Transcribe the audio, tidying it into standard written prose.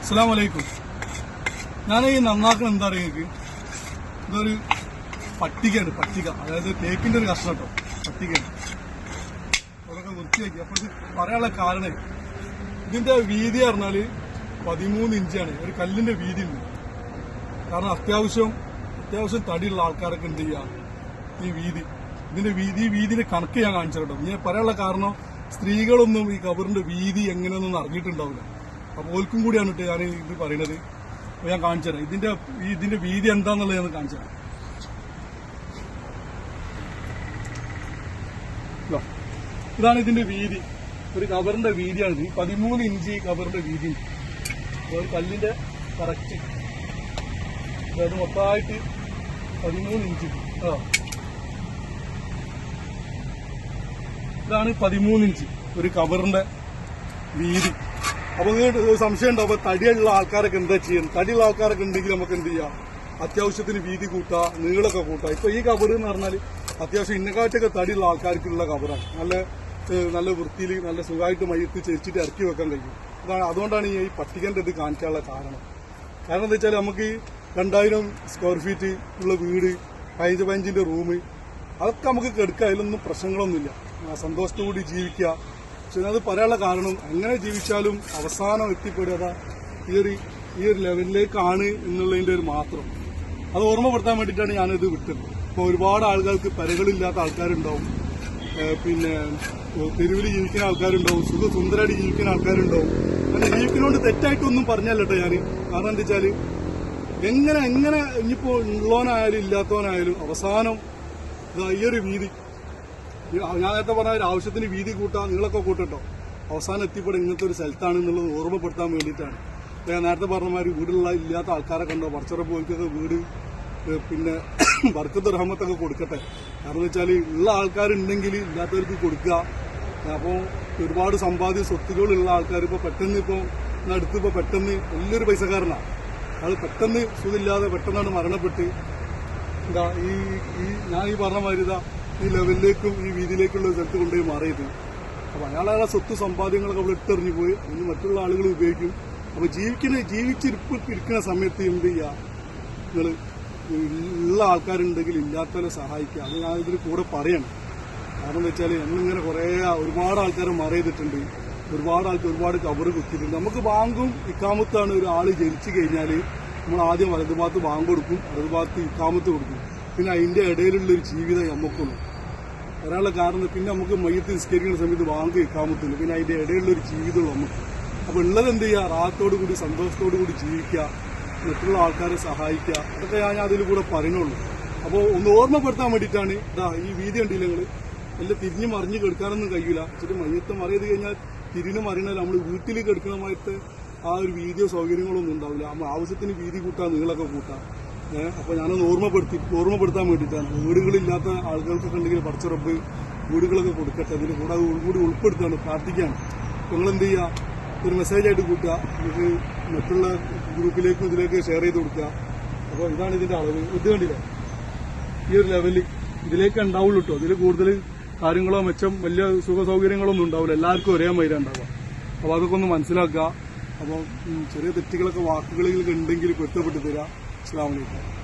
അസ്സലാമു അലൈക്കും. ഞാൻ ഈ നന്നാക്കുന്ന എന്താ പറയുക, ഇതൊരു പട്ടികയാണ്. പട്ടിക അതായത് കേക്കിന്റെ ഒരു കഷ്ണം കേട്ടോ, പട്ടികയാണ്. അതൊക്കെ വൃത്തിയാക്കി. അപ്പോൾ ഇത് പറയാനുള്ള കാരണം, ഇതിന്റെ വീതി പറഞ്ഞാല് 13 ഇഞ്ചാണ്. ഒരു കല്ലിന്റെ വീതി ഉണ്ട്. കാരണം അത്യാവശ്യം തടിയുള്ള ആൾക്കാരൊക്കെ എന്ത് ചെയ്യുക, ഈ വീതിന്റെ കണക്ക് ഞാൻ കാണിച്ചു കേട്ടോ. ഞാൻ പറയാനുള്ള കാരണം, സ്ത്രീകളൊന്നും ഈ കബറിന്റെ വീതി എങ്ങനെയൊന്നും അറിഞ്ഞിട്ടുണ്ടാവില്ല. അപ്പൊ ഓൽക്കും കൂടിയാണ് കേട്ടോ ഞാൻ ഇത് പറയുന്നത്. അപ്പൊ ഞാൻ കാണിച്ചു തരാം ഇതിന്റെ വീതി എന്താന്നുള്ളത് ഞാൻ കാണിച്ചു തരാം. ഇതാണ് ഇതിന്റെ വീതി. ഒരു കബറിന്റെ വീതിയാണിത്. 13 ഇഞ്ച് കബറിന്റെ വീതി. ഒരു കല്ലിന്റെ കറക്റ്റ് അതായത് മൊത്തമായിട്ട് 13 ഇഞ്ച്. ഇതാണ് 13 ഇഞ്ച് ഒരു കബറിന്റെ വീതി. അപ്പൊ സംശയം ഉണ്ടാവും, അപ്പൊ തടിയുള്ള ആൾക്കാരൊക്കെ എന്താ ചെയ്യുന്നത്? തടിയുള്ള ആൾക്കാരൊക്കെ ഉണ്ടെങ്കിൽ നമുക്ക് എന്ത് ചെയ്യാം, അത്യാവശ്യത്തിന് വീതി കൂട്ടാ, നീളൊക്കെ കൂട്ടാ. ഇപ്പൊ ഈ കബറ് എന്ന് പറഞ്ഞാൽ അത്യാവശ്യം ഇന്നക്കാട്ടൊക്കെ തടിയുള്ള ആൾക്കാർക്കുള്ള കബറാണ്. നല്ല വൃത്തിയിൽ നല്ല സുഖമായിട്ട് മയ്യത്ത് ചെരിച്ചിട്ട് ഇറക്കി വെക്കാൻ കഴിയും. അതുകൊണ്ടാണ് ഈ പട്ടികന്റെ ഇത് കാണിക്കാനുള്ള കാരണം. കാരണം എന്താ വെച്ചാൽ നമുക്ക് 2000 സ്ക്വയർ ഫീറ്റ് ഉള്ള വീട്, 15 റൂം, അതൊക്കെ നമുക്ക് കെടുക്കുക. അതിലൊന്നും പ്രശ്നങ്ങളൊന്നുമില്ല. സന്തോഷത്തോടുകൂടി ജീവിക്കുക. പക്ഷെ അത് പറയാനുള്ള കാരണം, എങ്ങനെ ജീവിച്ചാലും അവസാനം എത്തിപ്പെടുക ഈ ഒരു ലെവലിലേക്കാണ് എന്നുള്ളതിന്റെ ഒരു മാത്രം. അത് ഓർമ്മപ്പെടുത്താൻ വേണ്ടിയിട്ടാണ് ഞാനിത് വിട്ടത്. ഇപ്പൊ ഒരുപാട് ആളുകൾക്ക് പെരകളില്ലാത്ത ആൾക്കാരുണ്ടാവും, പിന്നെ തെരുവിൽ ജീവിക്കുന്ന ആൾക്കാരുണ്ടാവും, സുന്ദരമായിട്ട് ജീവിക്കുന്ന ആൾക്കാരുണ്ടാവും. അങ്ങനെ ജീവിക്കുന്നതുകൊണ്ട് തെറ്റായിട്ടൊന്നും പറഞ്ഞല്ലോ ഞാൻ. കാരണം എന്താ വെച്ചാല്, എങ്ങനെ ഇനിയിപ്പോ ഉള്ളവനായാലും ഇല്ലാത്തവനായാലും അവസാനം ഈ ഒരു വീതി, ഞാൻ നേരത്തെ പറഞ്ഞ ഒരു ആവശ്യത്തിന് വീതി കൂട്ടാ, നീളൊക്കെ കൂട്ടട്ടോ, അവസാനം എത്തിപ്പെടും ഇങ്ങനത്തെ ഒരു സ്ഥലത്താണ് എന്നുള്ളത് ഓർമ്മപ്പെടുത്താൻ വേണ്ടിയിട്ടാണ്. ഞാൻ നേരത്തെ പറഞ്ഞമാതിരി വീടുള്ള ഇല്ലാത്ത ആൾക്കാരൊക്കെ ഉണ്ടോ, വർഷറപ്പോൽക്കൊക്കെ വീട് പിന്നെ ബർക്കത്ത് റഹ്മത്തൊക്കെ കൊടുക്കട്ടെ. കാരണം വെച്ചാൽ ഉള്ള ആൾക്കാരുണ്ടെങ്കിൽ ഇല്ലാത്തവർക്ക് കൊടുക്കുക. അപ്പോൾ ഒരുപാട് സമ്പാദ്യ സ്വത്തുക്കളുള്ള ആൾക്കാർ ഇപ്പോൾ പെട്ടെന്ന് വലിയൊരു പൈസക്കാരനാണ്. അത് പെട്ടെന്ന് സുഖമില്ലാതെ പെട്ടെന്നാണ് മരണപ്പെട്ട് ഞാൻ ഈ പറഞ്ഞ മാതിരി ഈ ലെവലിലേക്കും ഈ വീതിയിലേക്കുള്ള സ്ഥലത്ത് കൊണ്ടുപോയി മാറിയത്. അപ്പൊ അയാളെ സ്വത്ത് സമ്പാദ്യങ്ങളൊക്കെ അവിടെ ഇട്ടെറിഞ്ഞു പോയി. ഇനി മറ്റുള്ള ആളുകൾ ഉപയോഗിക്കും. അപ്പൊ ജീവിക്കുന്ന സമയത്ത് എന്ത് ചെയ്യുക, നിങ്ങൾ ഉള്ള ആൾക്കാരുണ്ടെങ്കിൽ ഇല്ലാത്തവരെ സഹായിക്കുക. അത് ഞാൻ ഇതിൽ കൂടെ പറയണം. കാരണം എന്താ വെച്ചാൽ എന്നിങ്ങനെ ഒരുപാട് ആൾക്കാരെ മറയിട്ടുണ്ട്. ഒരുപാട് കബറ് കുത്തിയിട്ടുണ്ട്. നമുക്ക് ബാങ്കും ഇക്കാമത്താണ്. ഒരാള് ജനിച്ചു കഴിഞ്ഞാൽ നമ്മൾ ആദ്യം വലതുഭാഗത്ത് ബാങ്ക് കൊടുക്കും, വലതുഭാഗത്ത് ഇക്കാമത്ത് കൊടുക്കും. പിന്നെ അതിന്റെ ഇടയിലുള്ളൊരു ജീവിതം നമുക്കുള്ളൂ. ഒരാളുടെ കാരണം പിന്നെ നമുക്ക് മയ്യത്ത് നിസ്കരിക്കുന്ന സമയത്ത് ബാങ്ക് ഇക്കാമത്തുള്ളൂ. പിന്നെ അതിന്റെ ഇടയിലുള്ളൊരു ജീവിതമുള്ളൂ നമുക്ക്. അപ്പൊ ഉള്ളത് എന്ത് ചെയ്യുക, റാഹത്തോടുകൂടി സന്തോഷത്തോടു കൂടി ജീവിക്കുക, മറ്റുള്ള ആൾക്കാരെ സഹായിക്കുക. അതൊക്കെ ഞാൻ അതിൽ കൂടെ പറയുന്നുള്ളൂ. അപ്പോൾ ഒന്ന് ഓർമ്മപ്പെടുത്താൻ വേണ്ടിയിട്ടാണ് ഈ വീതി കണ്ടില്ല നിങ്ങൾ. എല്ലാം തിരിഞ്ഞു മറിഞ്ഞ് കെടുക്കാനൊന്നും കഴിയില്ല. ഇച്ചിരി മയ്യത്ത് മറിയത് കഴിഞ്ഞാൽ തിരിഞ്ഞു മറിയണ നമ്മൾ വീട്ടിൽ കെടുക്കണമായിട്ട് ആ ഒരു വീതിയോ സൗകര്യങ്ങളൊന്നും ഉണ്ടാവില്ല. നമ്മൾ ആവശ്യത്തിന് വീതി കൂട്ടാം, നീളൊക്കെ കൂട്ടാം. അപ്പൊ ഞാനൊന്ന് ഓർമ്മപ്പെടുത്താൻ വേണ്ടിയിട്ടാണ്. വീടുകളില്ലാത്ത ആളുകൾക്കൊക്കെ ഉണ്ടെങ്കിൽ പടച്ചുറപ്പ് വീടുകളൊക്കെ കൊടുക്കട്ടെ. അതിന് കൂടി ഉൾപ്പെടുത്താണ്, പ്രാർത്ഥിക്കുകയാണ്. നിങ്ങളെന്ത് ചെയ്യുക, ഒരു മെസ്സേജായിട്ട് കൂട്ടുക, നമുക്ക് മറ്റുള്ള ഗ്രൂപ്പിലേക്കും ഇതിലേക്ക് ഷെയർ ചെയ്ത് കൊടുക്കുക. അപ്പോൾ ഇതാണ് ഇതിന്റെ അളവ്. ഇത് കണ്ടില്ലേ, ഈ ഒരു ലെവലിൽ ഇതിലേക്ക് ഉണ്ടാവുള്ളൂ കേട്ടോ. ഇതിൽ കൂടുതൽ കാര്യങ്ങളോ വലിയ സുഖ സൗകര്യങ്ങളൊന്നും ഉണ്ടാവില്ല. എല്ലാവർക്കും ഒരേ മൈര ഉണ്ടാവുക. അപ്പോൾ അതൊക്കെ ഒന്ന് മനസ്സിലാക്കുക. അപ്പോൾ ചെറിയ തെറ്റുകളൊക്കെ വാക്കുകളിൽ ഉണ്ടെങ്കിൽ പൊരുത്തപ്പെട്ട് തരാം. അസ്സലാമു അലൈക്കും.